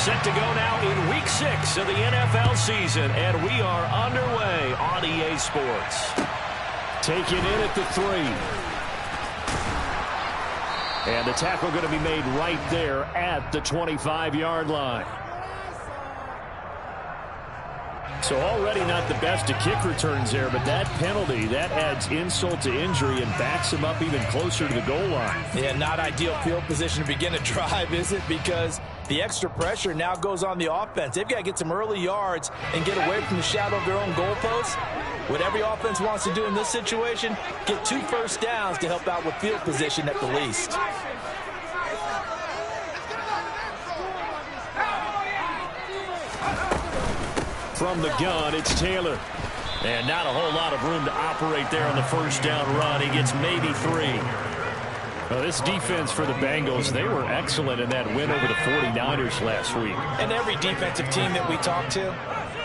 Set to go now in Week 6 of the NFL season, and we are underway on EA Sports. Taken in at the 3. And the tackle going to be made right there at the 25-yard line. So already not the best of kick returns there, but that penalty, that adds insult to injury and backs him up even closer to the goal line. Yeah, not ideal field position to begin a drive, is it? Because the extra pressure now goes on the offense. They've got to get some early yards and get away from the shadow of their own goalposts. What every offense wants to do in this situation, get 2 first downs to help out with field position at the least. From the gun, it's Taylor. And not a whole lot of room to operate there on the first down run. He gets maybe 3. Well, this defense for the Bengals, they were excellent in that win over the 49ers last week. And every defensive team that we talk to,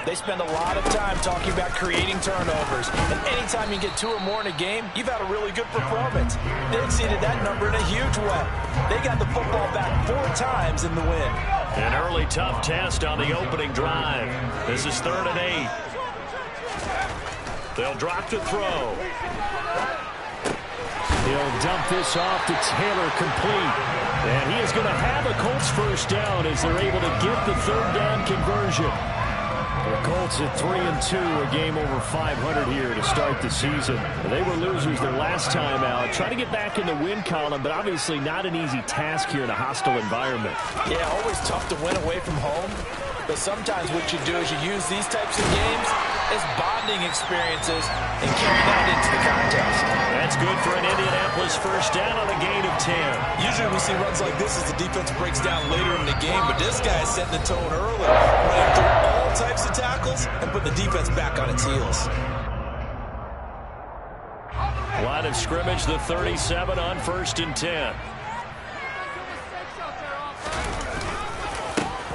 they spend a lot of time talking about creating turnovers. And anytime you get 2 or more in a game, you've had a really good performance. They exceeded that number in a huge way. They got the football back 4 times in the win. An early tough test on the opening drive. This is 3rd and 8. They'll drop to throw. He'll dump this off to Taylor, complete. And he is going to have a Colts first down as they're able to get the 3rd down conversion. The Colts at 3-2, a game over 500 here to start the season. They were losers their last time out. Trying to get back in the win column, but obviously not an easy task here in a hostile environment. Yeah, always tough to win away from home. But sometimes what you do is you use these types of games as bonding experiences and carry that into the contest. That's good for an Indianapolis first down on a gain of 10. Usually we see runs like this as the defense breaks down later in the game, but this guy is setting the tone early, running through all types of tackles and put the defense back on its heels. Line of scrimmage, the 37 on 1st and 10.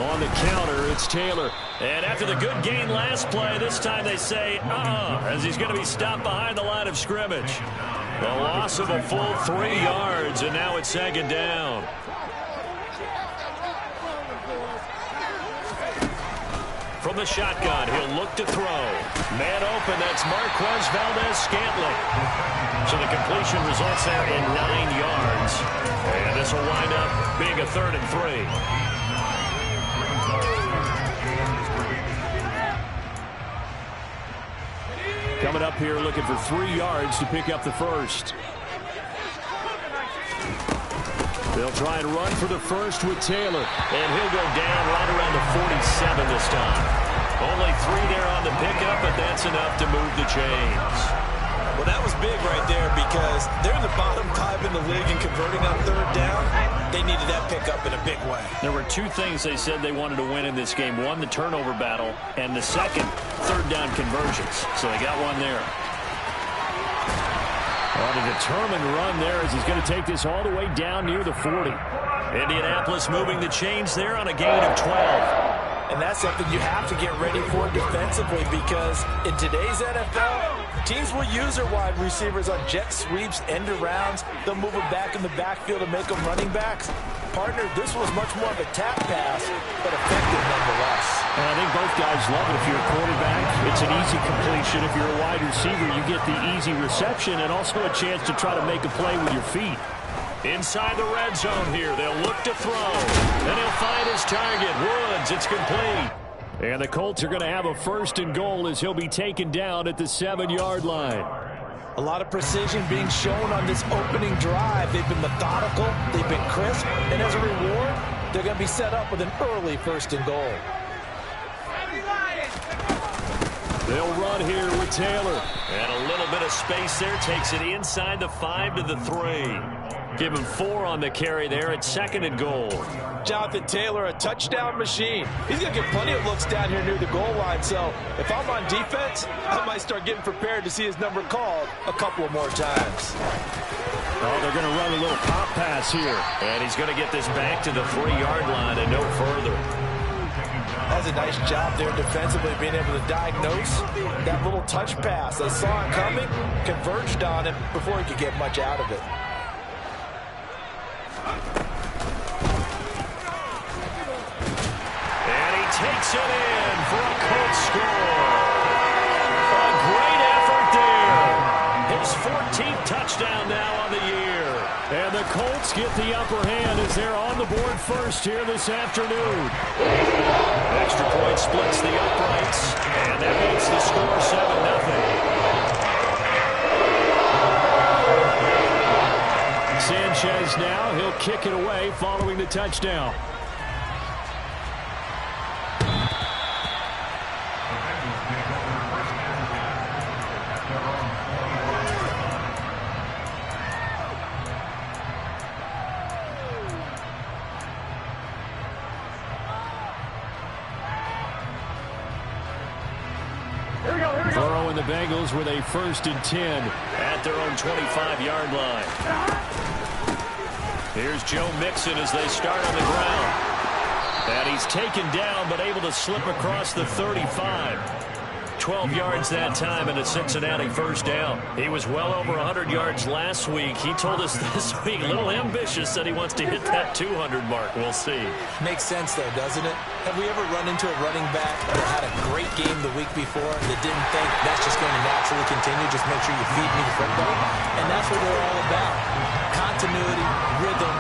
On the counter, it's Taylor. And after the good gain last play, this time they say, as he's going to be stopped behind the line of scrimmage. The loss of a full 3 yards, and now it's 2nd down. From the shotgun, he'll look to throw. Man open, that's Marquez Valdez-Scantling. So the completion results there in 9 yards. And this will wind up being a 3rd and 3. Coming up here looking for 3 yards to pick up the first. They'll try and run for the first with Taylor. And he'll go down right around the 47 this time. Only 3 there on the pickup, but that's enough to move the chains. Well, that was big right there because they're in the bottom 5 in the league and converting on 3rd down. They needed that pickup in a big way. There were 2 things they said they wanted to win in this game. One, the turnover battle, and the second, 3rd down conversions. So they got one there. On a determined run there as he's going to take this all the way down near the 40. Indianapolis moving the chains there on a gain of 12. And that's something you have to get ready for defensively because in today's NFL, teams will use their wide receivers on jet sweeps, end arounds. They'll move them back in the backfield and make them running backs. Partner, this was much more of a tap pass, but effective nonetheless. And I think both guys love it. If you're a quarterback, it's an easy completion. If you're a wide receiver, you get the easy reception and also a chance to try to make a play with your feet. Inside the red zone here, they'll look to throw. And he'll find his target, Woods. It's complete. And the Colts are going to have a 1st and goal as he'll be taken down at the 7-yard line. A lot of precision being shown on this opening drive. They've been methodical, they've been crisp, and as a reward, they're going to be set up with an early 1st and goal. They'll run here with Taylor. And a little bit of space there takes it inside the 5 to the 3. Give him 4 on the carry there at 2nd and goal. Jonathan Taylor, a touchdown machine. He's going to get plenty of looks down here near the goal line. So if I'm on defense, I might start getting prepared to see his number called a couple of more times. Oh, they're going to run a little pop pass here. And he's going to get this back to the 3-yard line and no further. That's a nice job there defensively, being able to diagnose that little touch pass. They saw it coming, converged on it before he could get much out of it. Makes it in for a Colts score. A great effort there. His 14th touchdown now on the year. And the Colts get the upper hand as they're on the board first here this afternoon. Extra point splits the uprights, and that makes the score 7-0. Sanchez now, he'll kick it away following the touchdown. Throwing the Bengals with a 1st and 10 at their own 25-yard line. Here's Joe Mixon as they start on the ground. And he's taken down but able to slip across the 35. 12 yards that time and a Cincinnati 1st down. He was well over 100 yards last week. He told us this week, a little ambitious, said he wants to hit that 200 mark. We'll see. Makes sense, though, doesn't it? Have we ever run into a running back that had a great game the week before that didn't think that's just going to naturally continue? Just make sure you feed me the football. And that's what they're all about. Continuity, rhythm,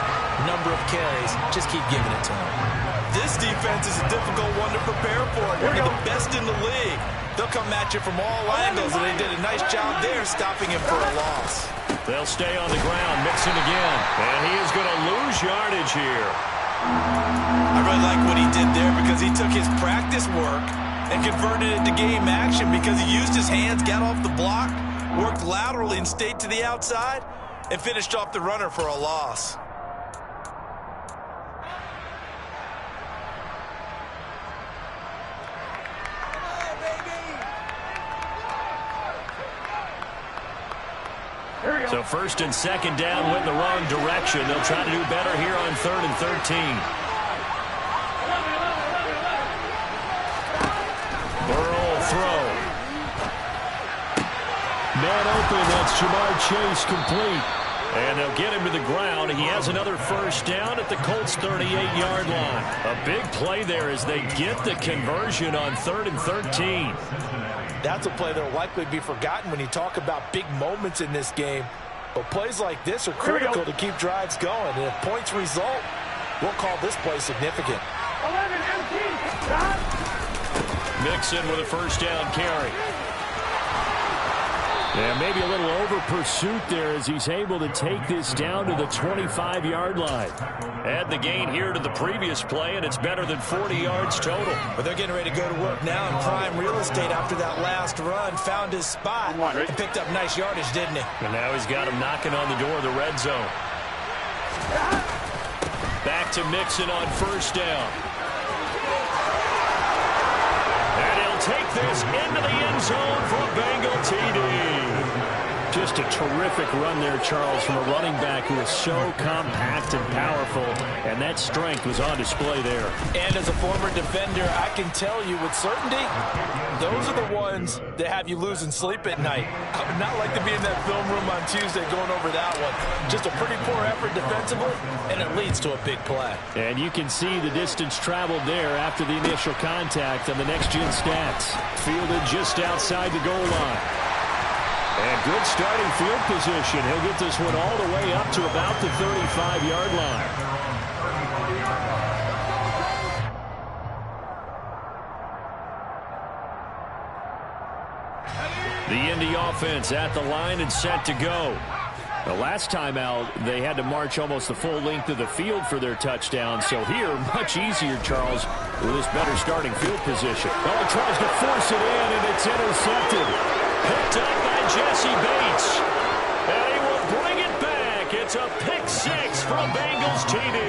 number of carries. Just keep giving it to them. This defense is a difficult one to prepare for. One of the best in the league. They'll come at you from all angles, and they did a nice job there stopping him for a loss. They'll stay on the ground, Mixon again, and he is going to lose yardage here. I really like what he did there because he took his practice work and converted it to game action because he used his hands, got off the block, worked laterally and stayed to the outside, and finished off the runner for a loss. So 1st and 2nd down went in the wrong direction. They'll try to do better here on 3rd and 13. Burrow will throw. Man open, that's Jamar Chase complete. And they'll get him to the ground. He has another 1st down at the Colts' 38-yard line. A big play there as they get the conversion on 3rd and 13. That's a play that will likely be forgotten when you talk about big moments in this game. But plays like this are critical to keep drives going. And if points result, we'll call this play significant. Mixon with a 1st down carry. Yeah, maybe a little over pursuit there as he's able to take this down to the 25-yard line. Add the gain here to the previous play, and it's better than 40 yards total. But they're getting ready to go to work now in prime real estate after that last run. Found his spot and picked up nice yardage, didn't he? And now he's got him knocking on the door of the red zone. Back to Mixon on 1st down. And he'll take this into the end zone for a Bengal TD. Just a terrific run there, Charles, from a running back who is so compact and powerful, and that strength was on display there. And as a former defender, I can tell you with certainty, those are the ones that have you losing sleep at night. I would not like to be in that film room on Tuesday going over that one. Just a pretty poor effort defensively, and it leads to a big play. And you can see the distance traveled there after the initial contact on the next-gen stats. Fielded just outside the goal line. And good starting field position. He'll get this one all the way up to about the 35-yard line. The Indy offense at the line and set to go. The last time out, they had to march almost the full length of the field for their touchdown. So here, much easier, Charles, with this better starting field position. Oh, tries to force it in, and it's intercepted. Picked up by Jesse Bates. And he will bring it back. It's a pick 6 from Bengals TD.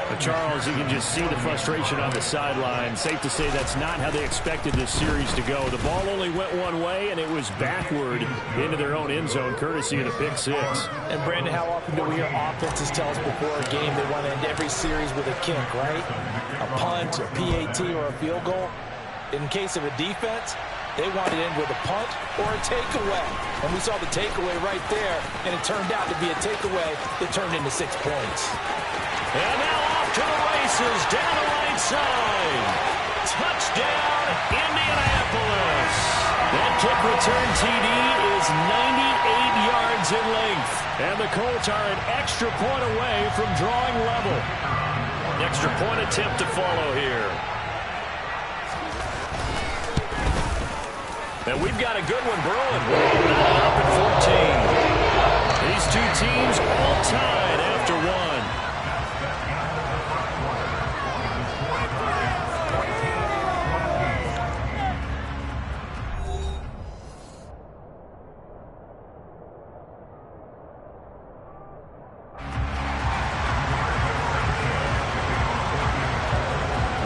But Charles, you can just see the frustration on the sideline. Safe to say that's not how they expected this series to go. The ball only went one way, and it was backward into their own end zone, courtesy of the pick 6. And, Brandon, how often do we hear offenses tell us before a game they want to end every series with a kick, right? A punt, a PAT, or a field goal. In case of a defense, they want to end with a punt or a takeaway. And we saw the takeaway right there, and it turned out to be a takeaway that turned into 6 points. And now off to the races down the right side. Touchdown, Indianapolis. That kick return TD is 98 yards in length. And the Colts are an extra point away from drawing level. Extra point attempt to follow here. And we've got a good one brewing. Up at 14. These two teams all tied after one.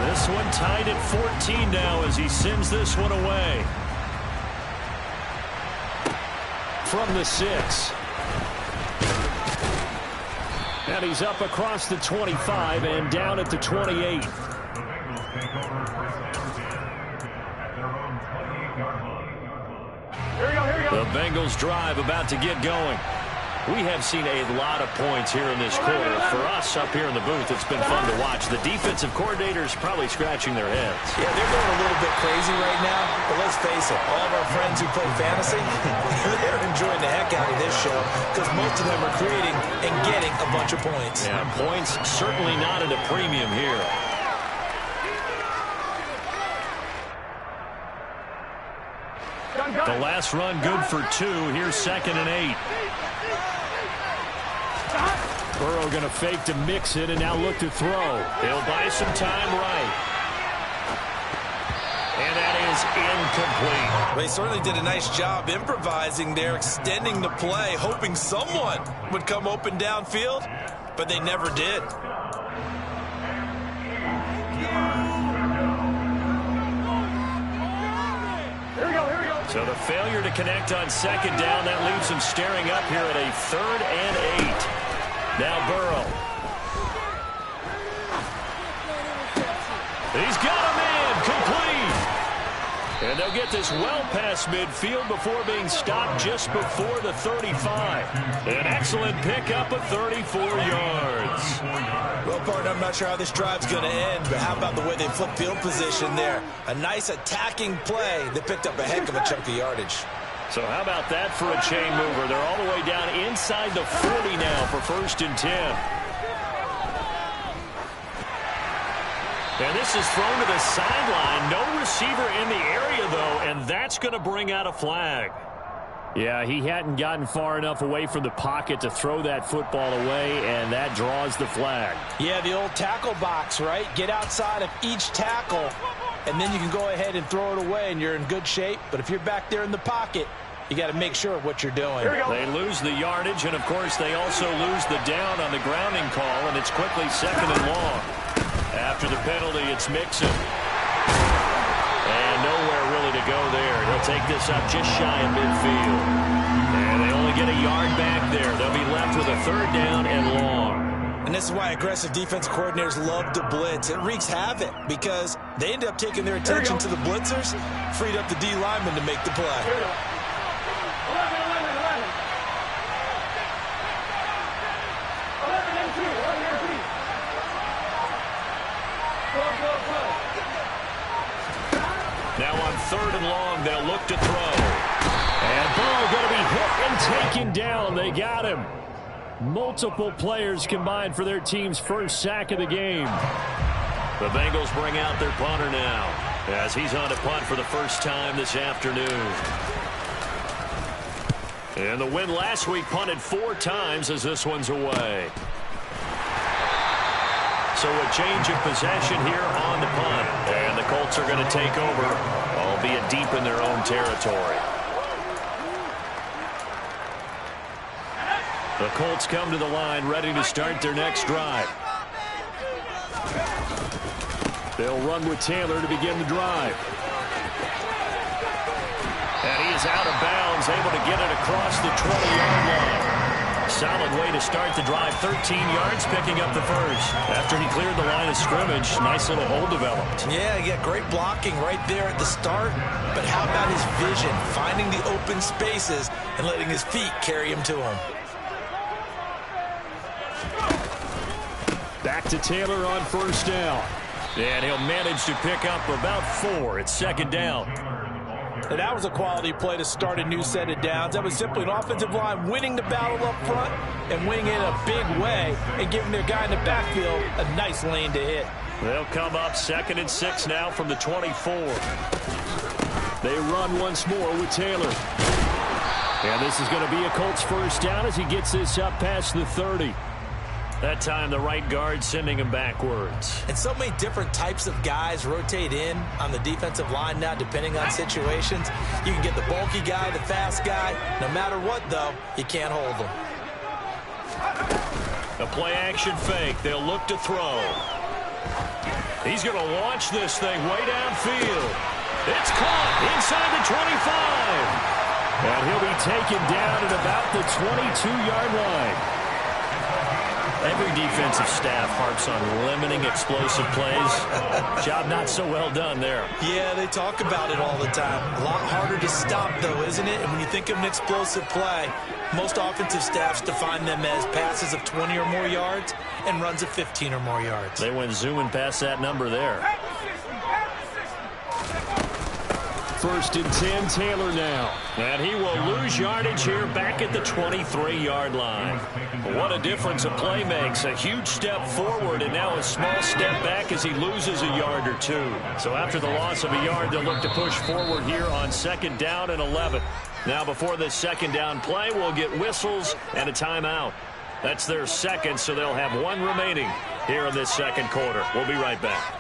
This one tied at 14 now as he sends this one away. From the 6. And he's up across the 25 and down at the 28. The Bengals drive about to get going. We have seen a lot of points here in this quarter. For us up here in the booth, it's been fun to watch. The defensive coordinators probably scratching their heads. Yeah, they're going a little bit crazy right now. But let's face it, all of our friends who play fantasy, they're enjoying the heck out of this show because most of them are creating and getting a bunch of points. Yeah, points certainly not at a premium here. The last run good for 2. Here's 2nd and 8. Burrow going to fake to mix it and now look to throw. He'll buy some time right. And that is incomplete. They certainly did a nice job improvising there, extending the play, hoping someone would come open downfield, but they never did. So the failure to connect on 2nd down, that leaves him staring up here at a 3rd and 8. Now Burrow. He's got a man complete. And they'll get this well past midfield before being stopped just before the 35. An excellent pickup of 34 yards. Well, partner, I'm not sure how this drive's going to end, but how about the way they flip field position there? A nice attacking play that picked up a heck of a chunk of yardage. So how about that for a chain mover? They're all the way down inside the 40 now for 1st and 10. And this is thrown to the sideline. No receiver in the area, though, and that's going to bring out a flag. Yeah, he hadn't gotten far enough away from the pocket to throw that football away, and that draws the flag. Yeah, the old tackle box, right? Get outside of each tackle, and then you can go ahead and throw it away, and you're in good shape. But if you're back there in the pocket, you got to make sure of what you're doing. They lose the yardage, and, of course, they also lose the down on the grounding call, and it's quickly 2nd and long. After the penalty, it's Mixon. And nowhere really to go there. He'll take this up just shy of midfield. And they only get a yard back there. They'll be left with a 3rd down and long. And this is why aggressive defense coordinators love to blitz. It wreaks havoc because they end up taking their attention to the blitzers, freed up the D lineman to make the play. Now on 3rd and long, they'll look to throw. And Burrow going to be hit and taken down. They got him. Multiple players combined for their team's first sack of the game. The Bengals bring out their punter now as he's on to punt for the first time this afternoon. And the win last week punted 4 times as this one's away. So a change of possession here on the punt. And the Colts are going to take over, albeit deep in their own territory. The Colts come to the line ready to start their next drive. They'll run with Taylor to begin the drive. And he is out of bounds, able to get it across the 20-yard line. Solid way to start the drive. 13 yards, picking up the first. After he cleared the line of scrimmage, nice little hole developed. Yeah, he got great blocking right there at the start. But how about his vision, finding the open spaces and letting his feet carry him to him. Back to Taylor on 1st down. And he'll manage to pick up about 4. It's second down. And that was a quality play to start a new set of downs. That was simply an offensive line winning the battle up front and winning it in a big way and giving their guy in the backfield a nice lane to hit. They'll come up 2nd and 6 now from the 24. They run once more with Taylor. And this is going to be a Colts first down as he gets this up past the 30. That time the right guard sending him backwards. And so many different types of guys rotate in on the defensive line now depending on situations. You can get the bulky guy, the fast guy. No matter what, though, you can't hold them. A play-action fake. They'll look to throw. He's going to launch this thing way downfield. It's caught inside the 25. And he'll be taken down at about the 22-yard line. Every defensive staff harps on limiting explosive plays. Job not so well done there. Yeah, they talk about it all the time. A lot harder to stop, though, isn't it? And when you think of an explosive play, most offensive staffs define them as passes of 20 or more yards and runs of 15 or more yards. They went zooming past that number there. 1st and 10, Taylor now. And he will lose yardage here back at the 23-yard line. What a difference a play makes. A huge step forward and now a small step back as he loses a yard or 2. So after the loss of a yard, they'll look to push forward here on 2nd down and 11. Now before this 2nd down play, we'll get whistles and a timeout. That's their 2nd, so they'll have 1 remaining here in this 2nd quarter. We'll be right back.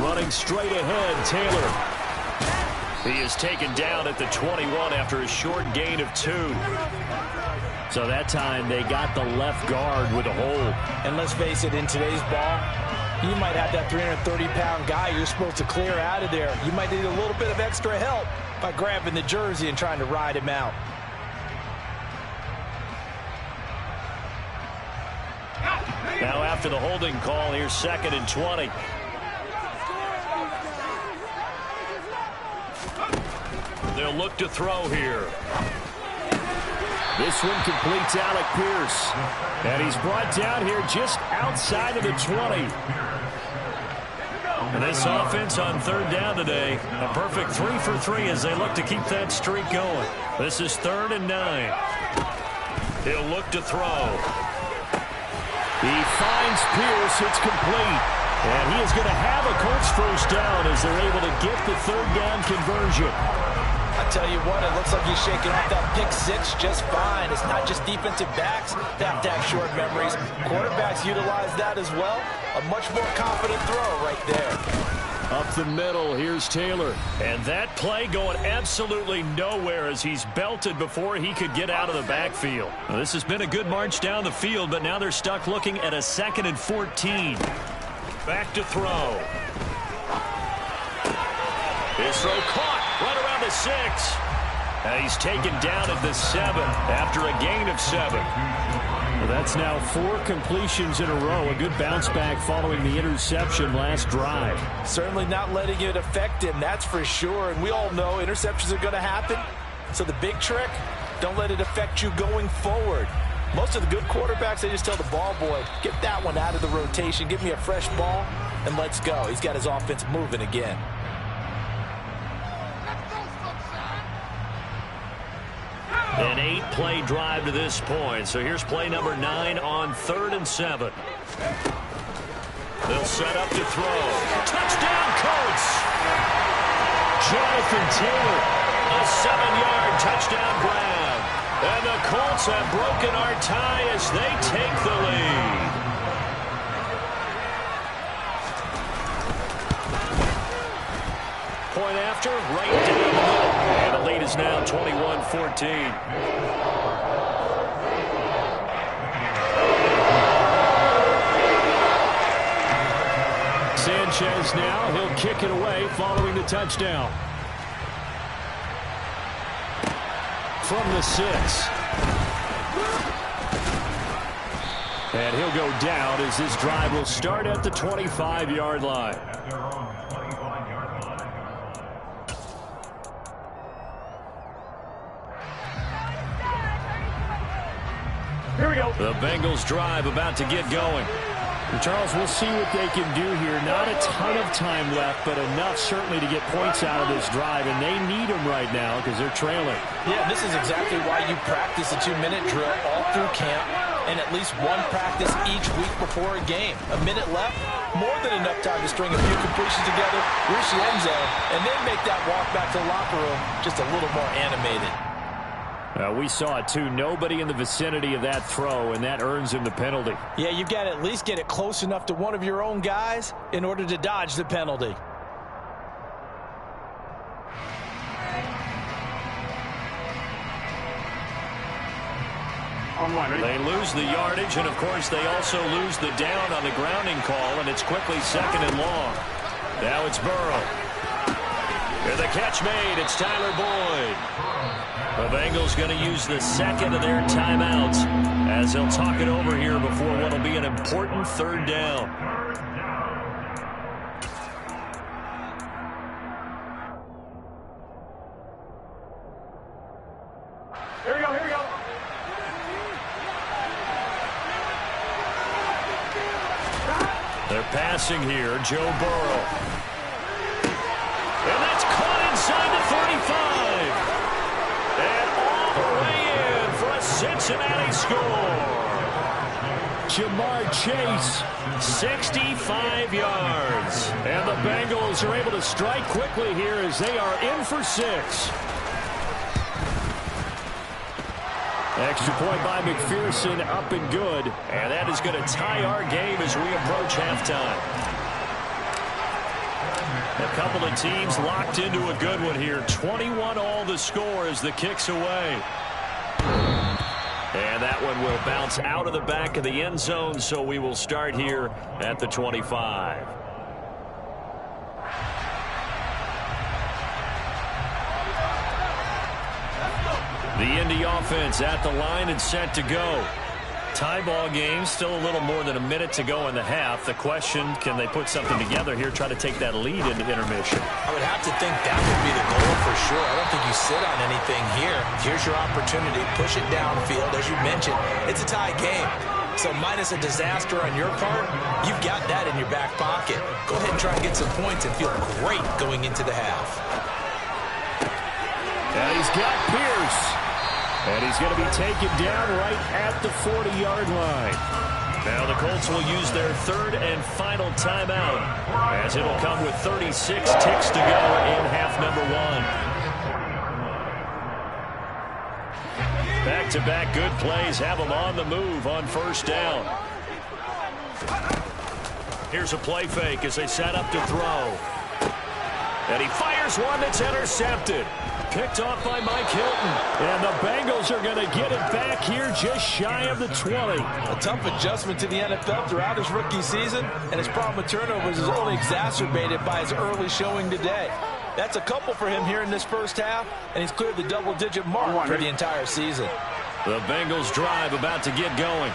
Running straight ahead, Taylor. He is taken down at the 21 after a short gain of 2. So that time they got the left guard with a hold. And let's face it, in today's ball, you might have that 330-pound guy you're supposed to clear out of there. You might need a little bit of extra help by grabbing the jersey and trying to ride him out. Now after the holding call, here's 2nd and 20. They'll look to throw here. This one completes Alec Pierce. And he's brought down here just outside of the 20. And this offense on 3rd down today, a perfect 3 for 3 as they look to keep that streak going. This is 3rd and 9. He'll look to throw. He finds Pierce. It's complete. And he is going to have a Colts first down as they're able to get the 3rd down conversion. I tell you what, it looks like he's shaking off that pick 6 just fine. It's not just defensive backs that have to have short memories. Quarterbacks utilize that as well. A much more confident throw right there. Up the middle, here's Taylor. And that play going absolutely nowhere as he's belted before he could get out of the backfield. Now, this has been a good march down the field, but now they're stuck looking at a 2nd and 14. Back to throw. His throw caught right around the 6. And he's taken down at the 7 after a gain of 7. Well, that's now 4 completions in a row. A good bounce back following the interception last drive. Certainly not letting it affect him, that's for sure. And we all know interceptions are going to happen. So the big trick, don't let it affect you going forward. Most of the good quarterbacks, they just tell the ball boy, get that one out of the rotation, give me a fresh ball, and let's go. He's got his offense moving again. An 8-play drive to this point. So here's play number 9 on 3rd and 7. They'll set up to throw. Touchdown, Colts! Jonathan Taylor, a 7-yard touchdown grab. And the Colts have broken our tie as they take the lead. Point after, right down the middle. And the lead is now 21-14. Sanchez now, he'll kick it away following the touchdown. From the 6. And he'll go down as this drive will start at the 25-yard line. The Bengals drive about to get going. And Charles, we'll see what they can do here. Not a ton of time left, but enough certainly to get points out of this drive, and they need them right now because they're trailing. Yeah, this is exactly why you practice a 2-minute drill all through camp and at least one practice each week before a game. A minute left, more than enough time to string a few completions together, reach the end zone, and then make that walk back to the locker room just a little more animated. We saw it too. Nobody in the vicinity of that throw, and that earns him the penalty. Yeah, you've got to at least get it close enough to one of your own guys in order to dodge the penalty. They lose the yardage, and of course they also lose the down on the grounding call, and it's quickly second and long. Now it's Burrow. And the catch made. It's Tyler Boyd. The Bengals going to use the second of their timeouts as they'll talk it over here before what will be an important third down. Here we go, here we go. They're passing here. Joe Burrow. And that's caught inside the 35. And all the way in for a Cincinnati score. Jamar Chase. 65 yards. And the Bengals are able to strike quickly here as they are in for 6. Extra point by McPherson, up and good. And that is going to tie our game as we approach halftime. A couple of teams locked into a good one here. 21-all the score as the kick's away. And that one will bounce out of the back of the end zone, so we will start here at the 25. The Indy offense at the line and set to go. Tie ball game, still a little more than a minute to go in the half. The question, can they put something together here, try to take that lead into intermission? I would have to think that would be the goal for sure. I don't think you sit on anything here. Here's your opportunity. Push it downfield. As you mentioned, it's a tie game. So minus a disaster on your part, you've got that in your back pocket. Go ahead and try and get some points and feel great going into the half. And he's got Pierce. And he's going to be taken down right at the 40-yard line. Now the Colts will use their third and final timeout as it'll come with 36 ticks to go in half number 1. Back-to-back good plays have them on the move on first down. Here's a play fake as they set up to throw. And he fires one that's intercepted. Picked off by Mike Hilton. And the Bengals are going to get it back here just shy of the 20. A tough adjustment to the NFL throughout his rookie season, and his problem with turnovers is only exacerbated by his early showing today. That's a couple for him here in this first half, and he's cleared the double-digit mark for the entire season. The Bengals drive about to get going.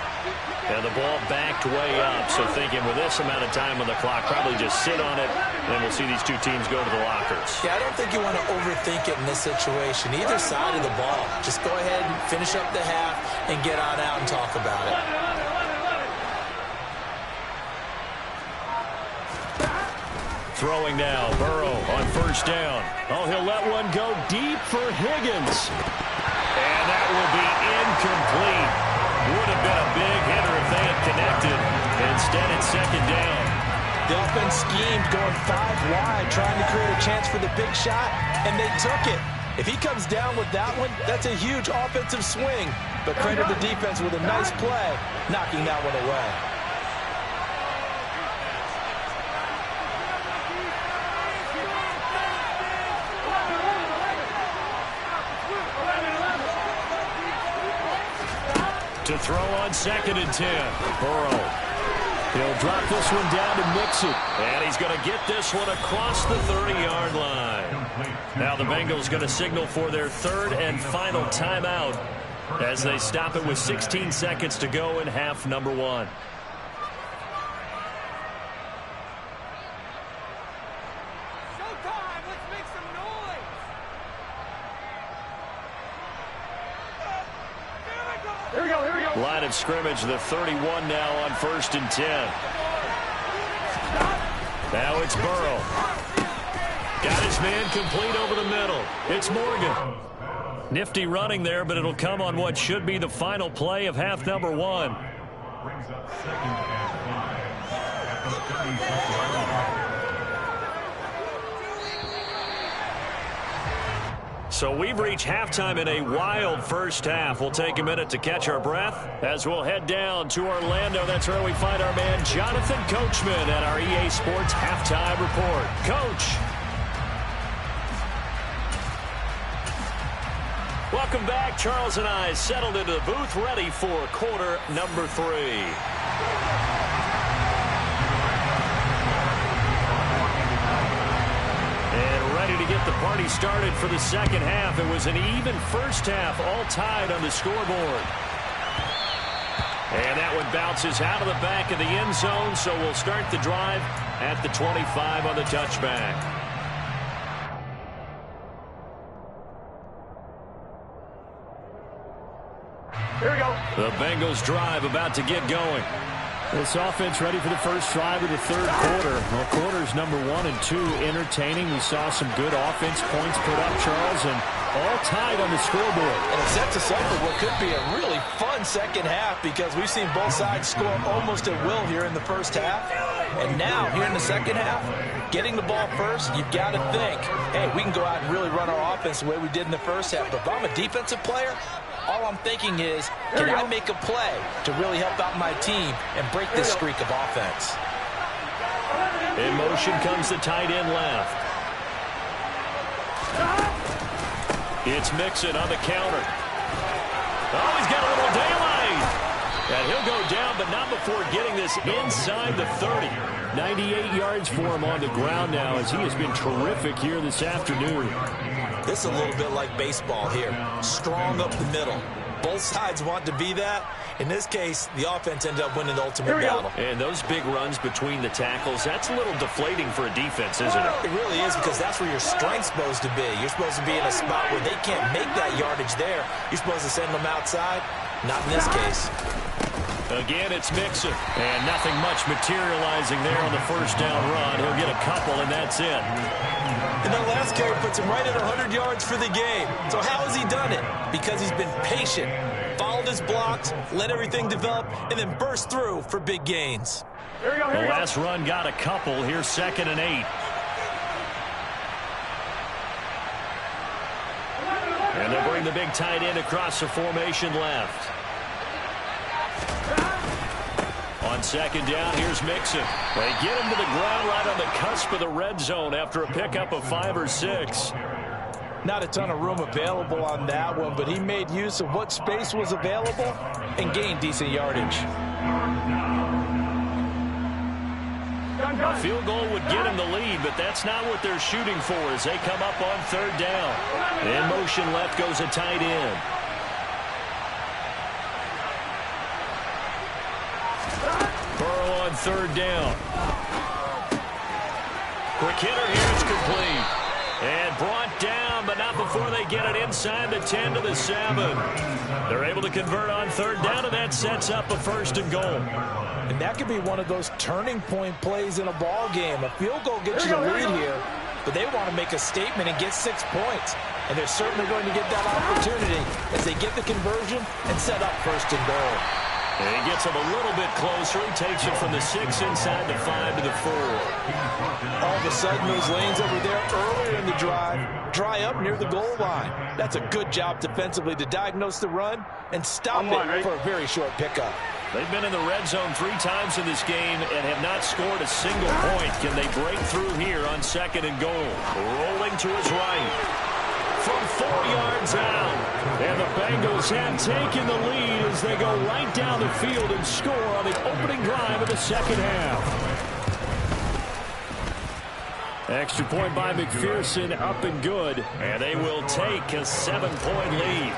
And the ball backed way up, so thinking with this amount of time on the clock, probably just sit on it, and we'll see these two teams go to the lockers. Yeah, I don't think you want to overthink it in this situation. Either side of the ball. Just go ahead and finish up the half and get on out and talk about it. Throwing now, Burrow on first down. Oh, he'll let one go deep for Higgins. And that will be incomplete. Would have been a big hitter if they had connected. Instead, it's second down. The offense schemed going 5 wide, trying to create a chance for the big shot, and they took it. If he comes down with that one, that's a huge offensive swing. But credit the defense with a nice play, knocking that one away. To throw on second and 10. Burrow. He'll drop this one down to mix it. And he's going to get this one across the 30-yard line. Now the Bengals going to signal for their third and final timeout as they stop it with 16 seconds to go in half number 1. Showtime! Let's make some noise! Here we go, here we go. Line of scrimmage, the 31 now on 1st and 10. Now it's Burrow. Got his man complete over the middle. It's Morgan. Nifty running there, but it'll come on what should be the final play of half number 1. So we've reached halftime in a wild first half. We'll take a minute to catch our breath as we'll head down to Orlando. That's where we find our man Jonathan Coachman at our EA Sports Halftime Report. Coach. Welcome back. Charles and I settled into the booth, ready for quarter number 3. Ready to get the party started for the second half. It was an even first half, all tied on the scoreboard. And that one bounces out of the back of the end zone, so we'll start the drive at the 25 on the touchback. Here we go. The Bengals drive about to get going. This offense ready for the first drive of the third quarter. Well, quarters number 1 and 2 entertaining. We saw some good offense points put up, Charles, and all tied on the scoreboard. And it sets us up for what could be a really fun second half because we've seen both sides score almost at will here in the first half. And now, here in the second half, getting the ball first, you've got to think, hey, we can go out and really run our offense the way we did in the first half. But if I'm a defensive player, all I'm thinking is, can I make a play to really help out my team and break this streak of offense? In motion comes the tight end left. It's Mixon on the counter. Oh, he's got a little daylight. And he'll go down, but not before getting this inside the 30. 98 yards for him on the ground now as he has been terrific here this afternoon. This is a little bit like baseball here. Strong up the middle. Both sides want to be that. In this case, the offense ended up winning the ultimate battle. And those big runs between the tackles, that's a little deflating for a defense, isn't it? It really is because that's where your strength's supposed to be. You're supposed to be in a spot where they can't make that yardage there. You're supposed to send them outside. Not in this case. Again, it's Mixon. And nothing much materializing there on the first down run. He'll get a couple, and that's it. And that last carry puts him right at 100 yards for the game. So how has he done it? Because he's been patient, followed his blocks, let everything develop, and then burst through for big gains. The last run got a couple. Here's 2nd and 8. And they'll bring the big tight end across the formation left. On 2nd down, here's Mixon. They get him to the ground right on the cusp of the red zone after a pickup of 5 or 6. Not a ton of room available on that one, but he made use of what space was available and gained decent yardage. A field goal would get him the lead, but that's not what they're shooting for as they come up on 3rd down. In motion left goes a tight end. Burrow on 3rd down. Quick hitter here, it's complete. And brought down, but not before they get it inside the 10 to the 7. They're able to convert on 3rd down, and that sets up a 1st and goal. And that could be one of those turning point plays in a ball game. A field goal gets you the lead here, but they want to make a statement and get 6 points. And they're certainly going to get that opportunity as they get the conversion and set up 1st and goal. And he gets him a little bit closer. He takes it from the 6 inside the 5 to the 4. All of a sudden, those lanes over there earlier in the drive dry up near the goal line. That's a good job defensively to diagnose the run and stop it for a very short pickup. They've been in the red zone 3 times in this game and have not scored a single point. Can they break through here on 2nd and goal? Rolling to his right. From 4 yards out. And the Bengals have taken the lead as they go right down the field and score on the opening drive of the second half. Extra point by McPherson, up and good. And they will take a 7-point lead.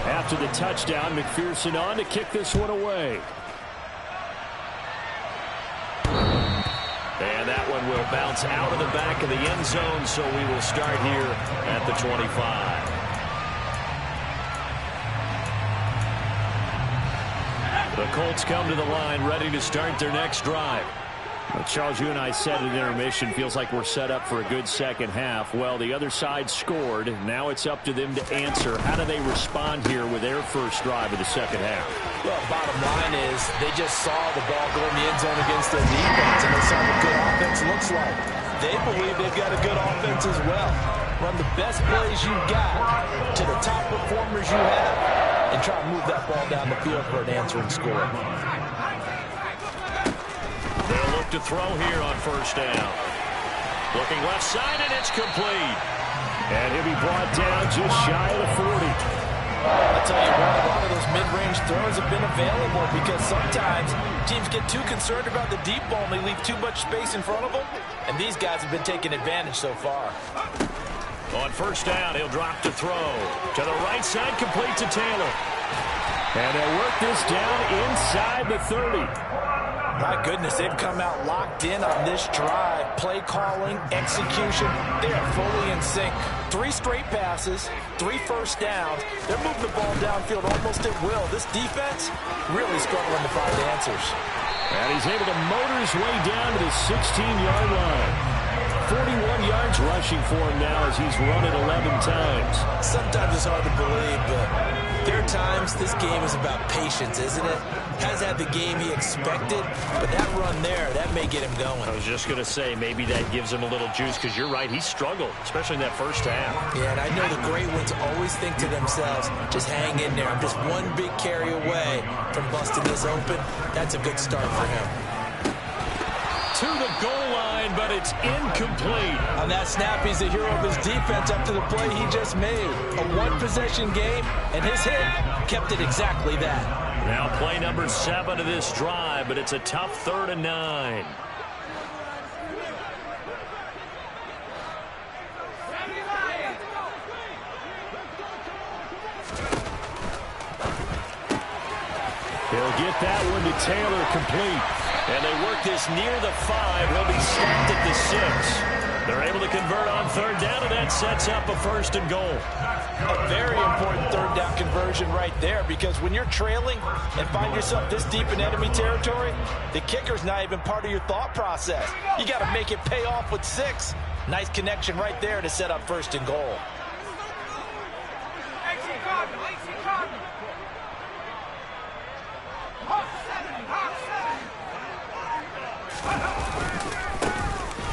After the touchdown, McPherson on to kick this one away. And that one will bounce out of the back of the end zone, so we will start here at the 25. The Colts come to the line ready to start their next drive. Well, Charles, you and I said at intermission, feels like we're set up for a good second half. Well, the other side scored. Now it's up to them to answer. How do they respond here with their first drive of the second half? Well, bottom line is they just saw the ball go in the end zone against their defense, and they saw what good offense looks like. They believe they've got a good offense as well. Run the best plays you've got to the top performers you have, and try to move that ball down the field for an answering score. They'll look to throw here on first down. Looking left side, and it's complete. And he'll be brought down just shy of the 40. I'll tell you what, a lot of those mid-range throws have been available because sometimes teams get too concerned about the deep ball and they leave too much space in front of them, and these guys have been taking advantage so far. On first down, he'll drop to throw. To the right side, complete to Taylor. And they'll work this down inside the 30. My goodness, they've come out locked in on this drive. Play calling, execution, they are fully in sync. 3 straight passes, 3 first downs. They're moving the ball downfield almost at will. This defense really struggling to find answers. And he's able to motor his way down to the 16-yard line. 41 yards rushing for him now as he's run it 11 times. Sometimes it's hard to believe, but there are times this game is about patience, isn't it? Has had the game he expected, but that run there, that may get him going. I was just going to say, maybe that gives him a little juice, because you're right, he struggled, especially in that first half. Yeah, and I know the great ones always think to themselves, just hang in there. I'm just one big carry away from busting this open. That's a good start for him. To the goal line, but it's incomplete. On that snap, he's the hero of his defense up to the play he just made. A one-possession game, and his hit kept it exactly that. Now play number 7 of this drive, but it's a tough 3rd and 9. He'll get that one to Taylor, complete. And they work this near the 5. He'll be stopped at the 6. They're able to convert on 3rd down, and that sets up a 1st and goal. A very important 3rd down conversion right there, because when you're trailing and find yourself this deep in enemy territory, the kicker's not even part of your thought process. You got to make it pay off with 6. Nice connection right there to set up 1st and goal.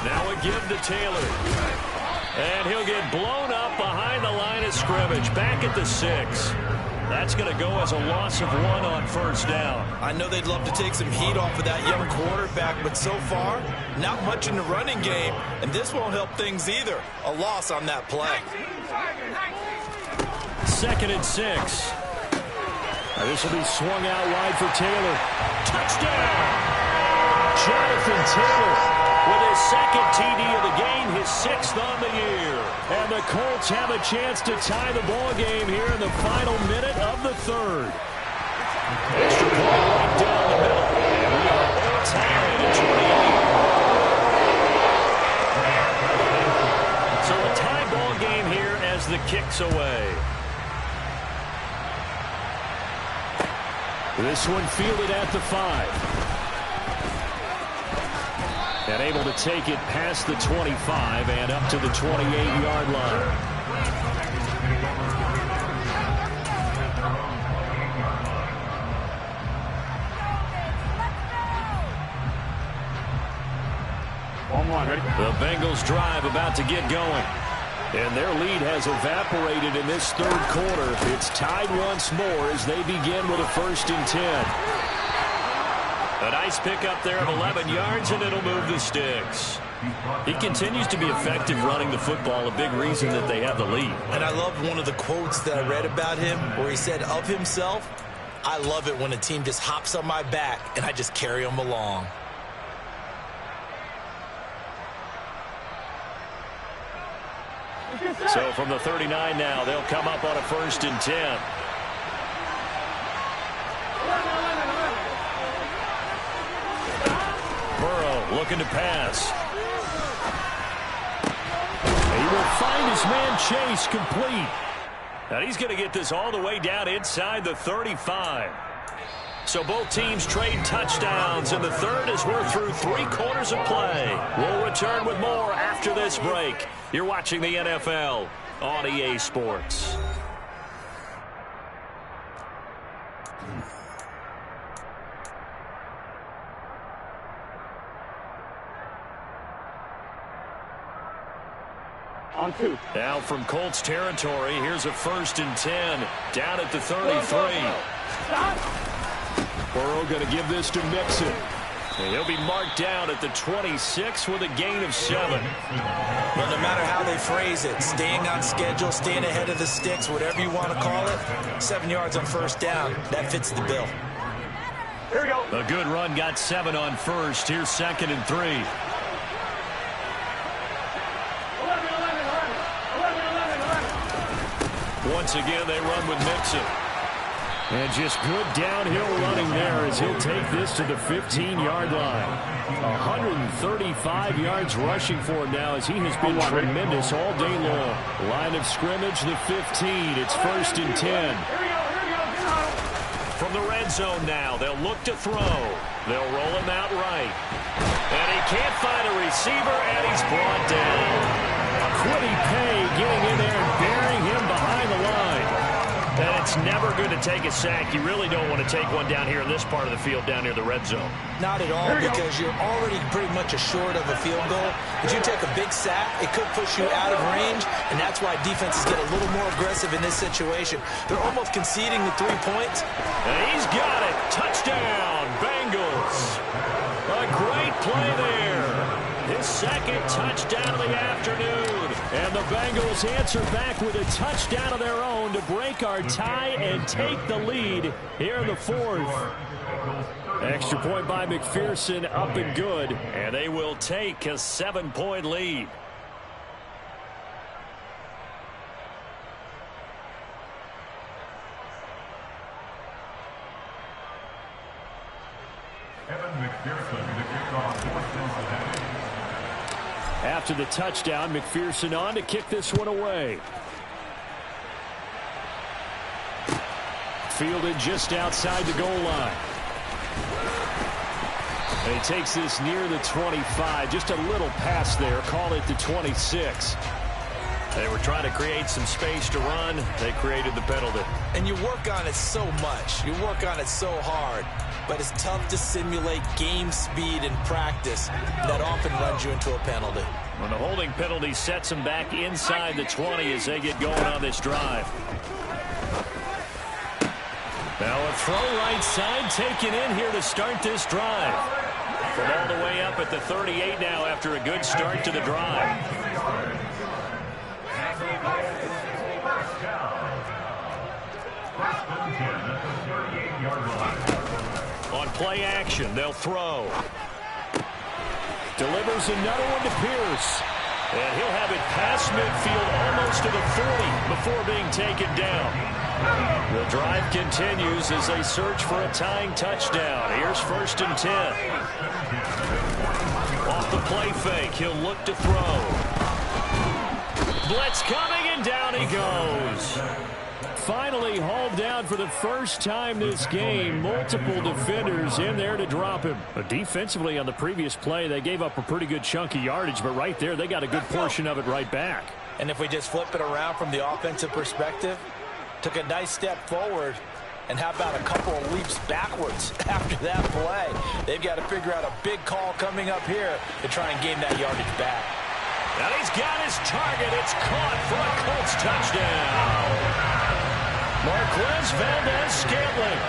Now a give to Taylor. And he'll get blown up behind the line of scrimmage. Back at the 6. That's going to go as a loss of 1 on 1st down. I know they'd love to take some heat off of that young quarterback, but so far, not much in the running game, and this won't help things either. A loss on that play. 2nd and 6. Now this will be swung out wide for Taylor. Touchdown! Jonathan Taylor with his 2nd TD of the game, his 6th on the year. And the Colts have a chance to tie the ball game here in the final minute of the 3rd. Extra point right down the middle. And we are all tied at 28. So a tie ball game here as the kick's away. This one fielded at the 5. And able to take it past the 25 and up to the 28-yard line. The Bengals drive about to get going. And their lead has evaporated in this 3rd quarter. It's tied once more as they begin with a 1st and 10. A nice pickup there of 11 yards, and it'll move the sticks. He continues to be effective running the football, a big reason that they have the lead. And I love one of the quotes that I read about him where he said of himself, "I love it when a team just hops on my back and I just carry them along." So from the 39 now, they'll come up on a 1st and 10. Burrow looking to pass. He will find his man Chase, complete. And he's going to get this all the way down inside the 35. So both teams trade touchdowns, and the third as we're through 3 quarters of play. We'll return with more after this break. You're watching the NFL on EA Sports. On 2. Now from Colts territory, here's a 1st and 10 down at the 33. Burrow going to give this to Mixon. And he'll be marked down at the 26 with a gain of 7. Well, no matter how they phrase it, staying on schedule, staying ahead of the sticks, whatever you want to call it, 7 yards on 1st down, that fits the bill. Here we go. A good run got 7 on 1st. Here's 2nd and 3. Once again, they run with Mixon. And just good downhill running there as he'll take this to the 15-yard line. 135 yards rushing for him now as he has been tremendous all day long. Line of scrimmage, the 15. It's 1st and 10. From the red zone now, they'll look to throw. They'll roll him out right. And he can't find a receiver, and he's brought down. Quiddy Pay getting in there and burying him behind the line. And it's never good to take a sack. You really don't want to take one down here in this part of the field down near the red zone. Not at all, because you're already pretty much assured of a field goal. If you take a big sack, it could push you out of range, and that's why defenses get a little more aggressive in this situation. They're almost conceding the 3 points. And he's got it. Touchdown, Bengals. A great play there. His 2nd touchdown of the afternoon. And the Bengals answer back with a touchdown of their own to break our tie and take the lead here in the 4th. Extra point by McPherson, up and good. And they will take a 7-point lead. After the touchdown, McPherson on to kick this one away. Fielded just outside the goal line. And he takes this near the 25. Just a little pass there. Call it the 26. They were trying to create some space to run. They created the penalty. And you work on it so much. You work on it so hard. But it's tough to simulate game speed in practice. That often runs you into a penalty. When the holding penalty sets them back inside the 20 as they get going on this drive. Now a throw right side taken in here to start this drive. From all the way up at the 38 now after a good start to the drive. On play action, they'll throw. Delivers another one to Pierce. And he'll have it past midfield almost to the 40 before being taken down. The drive continues as they search for a tying touchdown. Here's 1st and 10. Off the play fake, he'll look to throw. Blitz coming, and down he goes. Finally hauled down for the first time this game. Multiple defenders in there to drop him. But defensively on the previous play, they gave up a pretty good chunk of yardage, but right there, they got a good portion of it right back. And if we just flip it around from the offensive perspective, took a nice step forward, and how about a couple of leaps backwards after that play? They've got to figure out a big call coming up here to try and gain that yardage back. And he's got his target. It's caught for a Colts touchdown. Marquez Valdez-Scantling,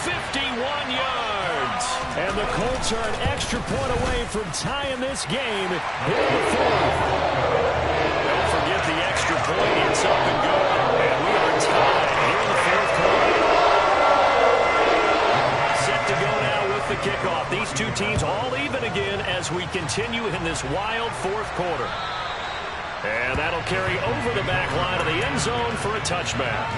51 yards. And the Colts are an extra point away from tying this game here in the 4th. Don't forget the extra point. It's up and good. And we are tied here in the 4th quarter. Set to go now with the kickoff. These two teams all even again as we continue in this wild 4th quarter. And that'll carry over the back line of the end zone for a touchback.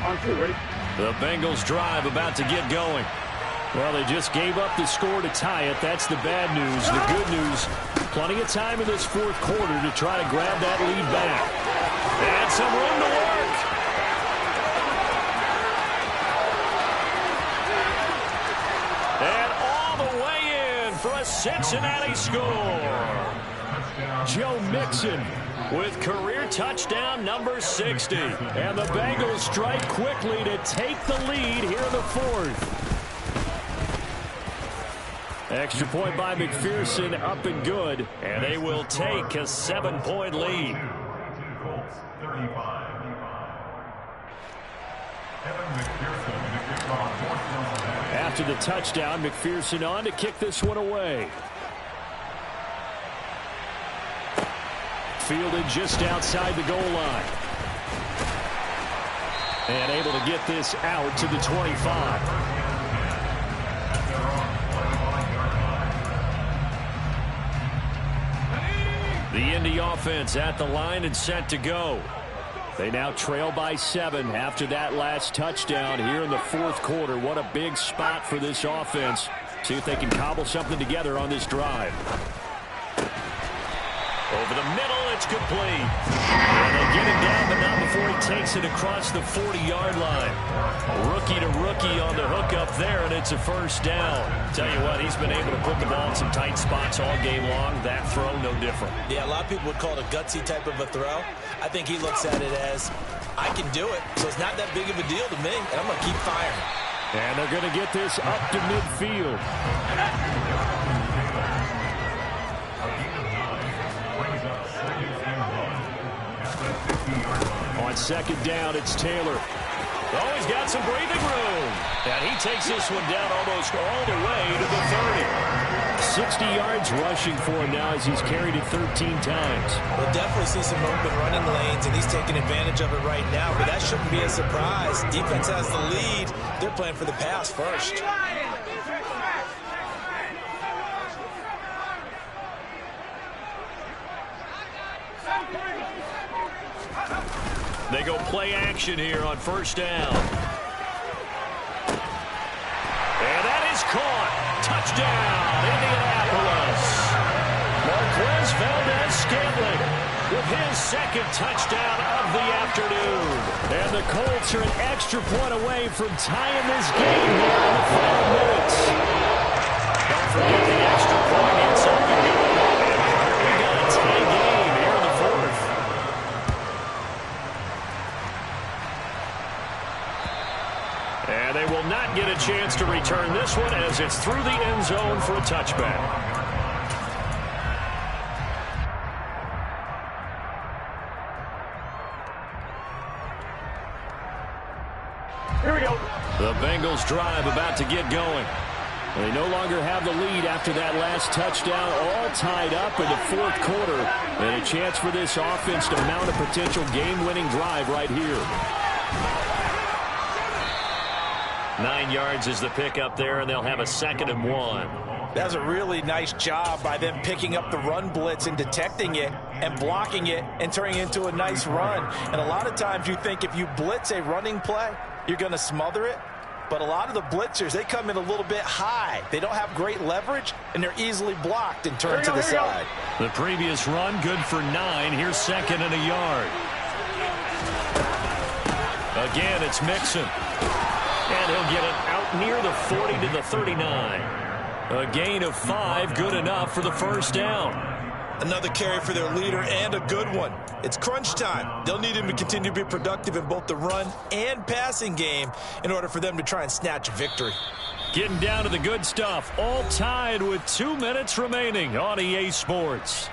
On 2, ready? The Bengals drive about to get going. Well, they just gave up the score to tie it. That's the bad news. The good news, Plenty of time in this fourth quarter to try to grab that lead back. And some room to work. And all the way in for a Cincinnati score. Joe Mixon with career touchdown number 60. And the Bengals strike quickly to take the lead here in the fourth. Extra point by McPherson, up and good. And they will take a 7-point lead. After the touchdown, McPherson on to kick this one away. Fielded just outside the goal line. And able to get this out to the 25. The Indy offense at the line and set to go. They now trail by 7 after that last touchdown here in the fourth quarter. What a big spot for this offense. See if they can cobble something together on this drive. Over the middle, it's complete. And they get him down, but not before he takes it across the 40-yard line. Rookie to rookie on the hook up there, and it's a first down. Tell you what, he's been able to put the ball in some tight spots all game long. That throw, no different. Yeah, a lot of people would call it a gutsy type of a throw. I think he looks at it as, I can do it, so it's not that big of a deal to me, and I'm going to keep firing. And they're going to get this up to midfield. On second down, it's Taylor. Oh, he's got some breathing room. And he takes this one down almost all the way to the 30. 60 yards rushing for him now as he's carried it 13 times. We'll definitely see some open running lanes, and he's taking advantage of it right now, but that shouldn't be a surprise. Defense has the lead. They're playing for the pass first. They go play action here on first down. And that is caught. Touchdown, Indianapolis. Marquez Valdez-Scantling with his second touchdown of the afternoon. And the Colts are an extra point away from tying this game here in the final minutes. Don't forget the extra point. It's up and good. We got a tie game here in the fourth. And they will not get a chance to return this one as it's through the end zone for a touchback. Here we go. The Bengals drive about to get going. They no longer have the lead after that last touchdown, all tied up in the fourth quarter. And a chance for this offense to mount a potential game-winning drive right here. 9 yards is the pickup there, and they'll have a 2nd and 1. That was a really nice job by them picking up the run blitz and detecting it and blocking it and turning it into a nice run. And a lot of times you think if you blitz a running play, you're going to smother it. But a lot of the blitzers, they come in a little bit high. They don't have great leverage, and they're easily blocked and turned to the side. The previous run, good for 9. Here's 2nd and a yard. Again, it's Mixon. And he'll get it out near the 40 to the 39. A gain of 5, good enough for the first down. Another carry for their leader and a good one. It's crunch time. They'll need him to continue to be productive in both the run and passing game in order for them to try and snatch a victory. Getting down to the good stuff. All tied with 2 minutes remaining on EA Sports.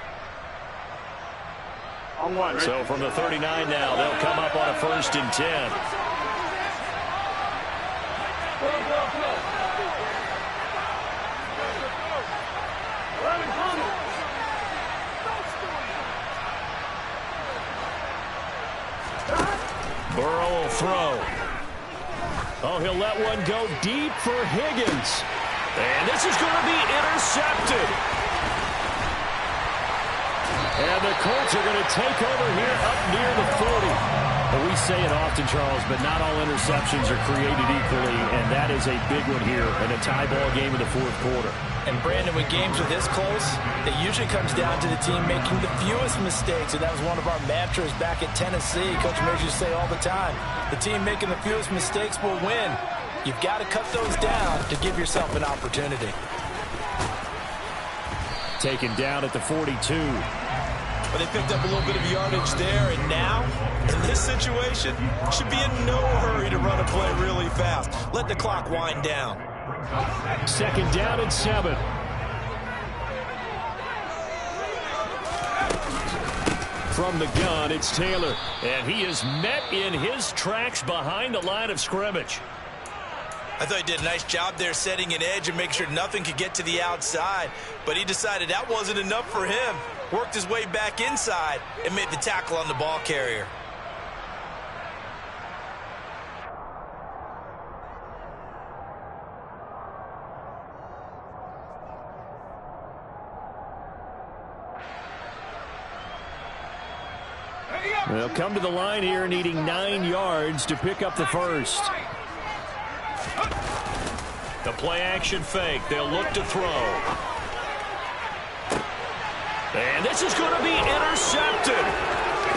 On one, right? So from the 39 now, they'll come up on a 1st and 10. Burrow will throw. Oh, he'll let one go deep for Higgins. And this is going to be intercepted. And the Colts are going to take over here up near the 40. Well, we say it often, Charles, but not all interceptions are created equally, and that is a big one here in a tie ball game in the fourth quarter. And, Brandon, when games are this close, it usually comes down to the team making the fewest mistakes, and that was one of our mantras back at Tennessee. Coach Mears used to say all the time, the team making the fewest mistakes will win. You've got to cut those down to give yourself an opportunity. Taken down at the 42. But they picked up a little bit of yardage there, and now, in this situation, should be in no hurry to run a play really fast. Let the clock wind down. Second down and 7. From the gun, it's Taylor. And he is met in his tracks behind the line of scrimmage. I thought he did a nice job there setting an edge and make sure nothing could get to the outside. But he decided that wasn't enough for him. Worked his way back inside and made the tackle on the ball carrier. They'll come to the line here needing 9 yards to pick up the first. The play action fake. They'll look to throw. And this is going to be intercepted.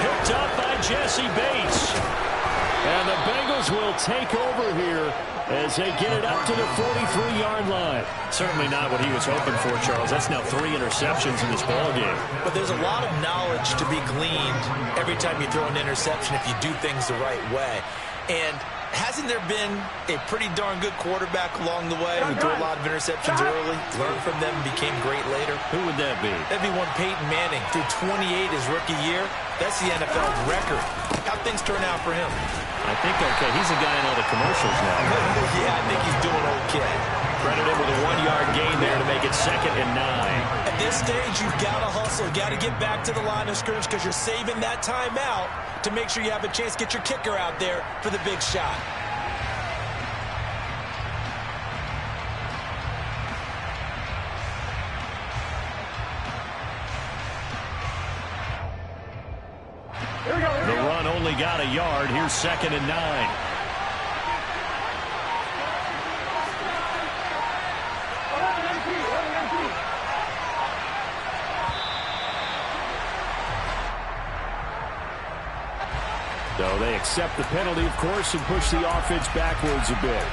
Picked up by Jesse Bates. And the Bengals will take over here as they get it up to the 43-yard line. Certainly not what he was hoping for, Charles. That's now 3 interceptions in this ball game. But there's a lot of knowledge to be gleaned every time you throw an interception if you do things the right way. And hasn't there been a pretty darn good quarterback along the way who threw a lot of interceptions early, learned from them, and became great later? Who would that be? That'd be one Peyton Manning. Threw 28 his rookie year. That's the NFL record. How'd things turn out for him? I think okay. He's a guy in all the commercials now. Yeah, I think he's doing okay. Credited with a 1-yard gain there to make it 2nd and 9. At this stage, you've got to hustle. Got to get back to the line of scrimmage because you're saving that timeout to make sure you have a chance to get your kicker out there for the big shot. The run only got a yard. Here's 2nd and 9. So they accept the penalty, of course, and push the offense backwards a bit.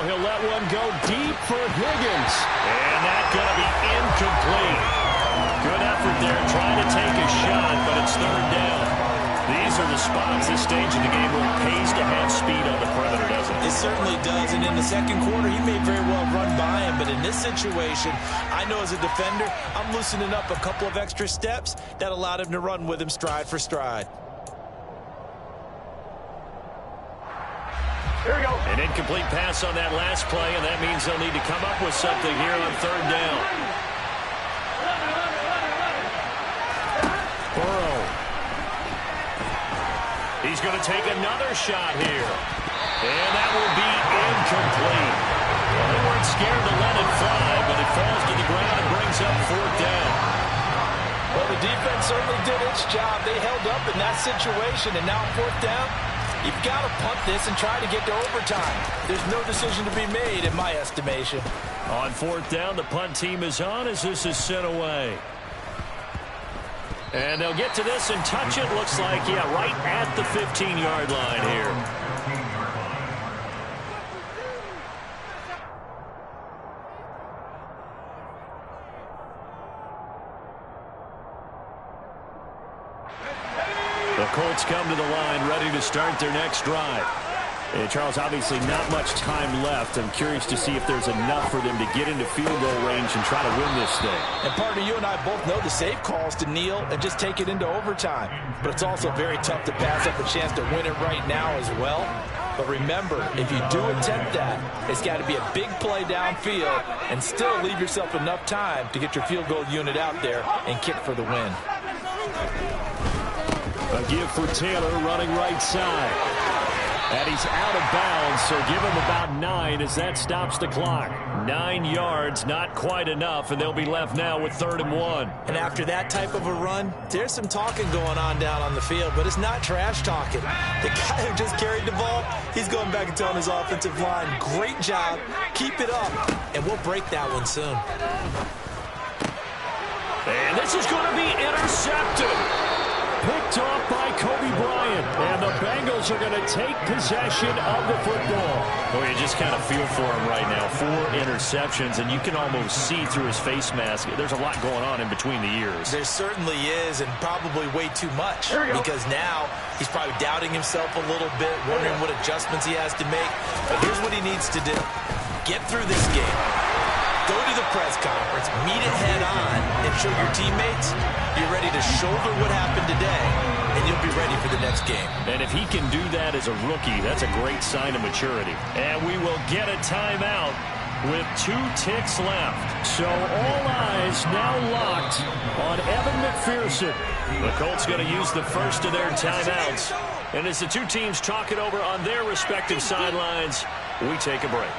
He'll let one go deep for Higgins. And that's going to be incomplete. Good effort there trying to take a shot, but it's 3rd down. These are the spots this stage of the game where it pays to have speed on the perimeter, doesn't it? It certainly does, and in the second quarter, he may very well run by him, but in this situation, I know as a defender, I'm loosening up a couple of extra steps that allowed him to run with him stride for stride. Here we go. An incomplete pass on that last play, and that means they'll need to come up with something here on 3rd down. Burrow. He's going to take another shot here. And that will be incomplete. Well, they weren't scared to let it fly, but it falls to the ground and brings up 4th down. Well, the defense certainly did its job. They held up in that situation, and now 4th down. You've got to punt this and try to get to overtime. There's no decision to be made, in my estimation. On 4th down, the punt team is on as this is sent away. And they'll get to this and touch it. Looks like, yeah, right at the 15-yard line here. The Colts come to the line ready to start their next drive. Charles, obviously not much time left. I'm curious to see if there's enough for them to get into field goal range and try to win this thing. And partner, you and I both know the safe calls to kneel and just take it into overtime. But it's also very tough to pass up a chance to win it right now as well. But remember, if you do attempt that, it's got to be a big play downfield and still leave yourself enough time to get your field goal unit out there and kick for the win. A give for Taylor running right side. And he's out of bounds, so give him about 9 as that stops the clock. 9 yards, not quite enough, and they'll be left now with 3rd and 1. And after that type of a run, there's some talking going on down on the field, but it's not trash talking. The guy who just carried the ball, he's going back and telling his offensive line, great job, keep it up, and we'll break that one soon. And this is going to be intercepted. Picked off by Kobe Bryant. And the Bengals are going to take possession of the football. Well, you just kind of feel for him right now. 4 interceptions, and you can almost see through his face mask. There's a lot going on in between the ears. There certainly is, and probably way too much. Because now he's probably doubting himself a little bit, wondering what adjustments he has to make. But here's what he needs to do. Get through this game. Go to the press conference, meet it head on, and show your teammates you're ready to shoulder what happened today, and you'll be ready for the next game. And if he can do that as a rookie, that's a great sign of maturity. And we will get a timeout with 2 ticks left. So all eyes now locked on Evan McPherson. The Colts going to use the first of their timeouts. And as the 2 teams talk it over on their respective sidelines, we take a break.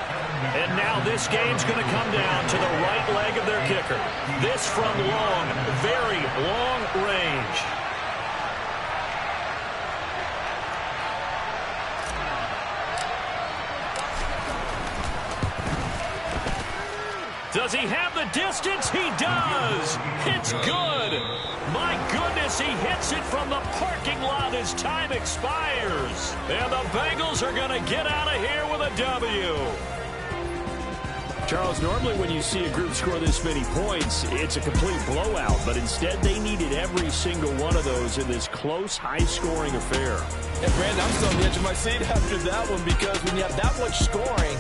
And now this game's going to come down to the right leg of their kicker. This from long, very long range. Does he have the distance? He does. It's good. My goodness, he hits it from the parking lot as time expires. And the Bengals are going to get out of here with a W. Charles, normally when you see a group score this many points, it's a complete blowout. But instead, they needed every single one of those in this close, high-scoring affair. And Brandon, I'm still on the edge of my seat after that one, because when you have that much scoring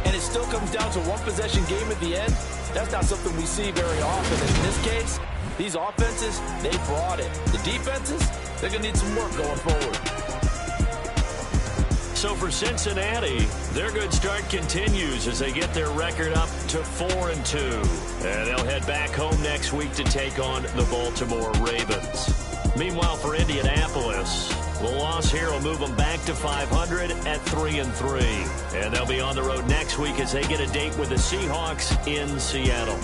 and it still comes down to a one-possession game at the end, that's not something we see very often. And in this case, these offenses, they brought it. The defenses, they're going to need some work going forward. So for Cincinnati, their good start continues as they get their record up to 4-2. And they'll head back home next week to take on the Baltimore Ravens. Meanwhile, for Indianapolis, the loss here will move them back to 500 at 3-3. And they'll be on the road next week as they get a date with the Seahawks in Seattle.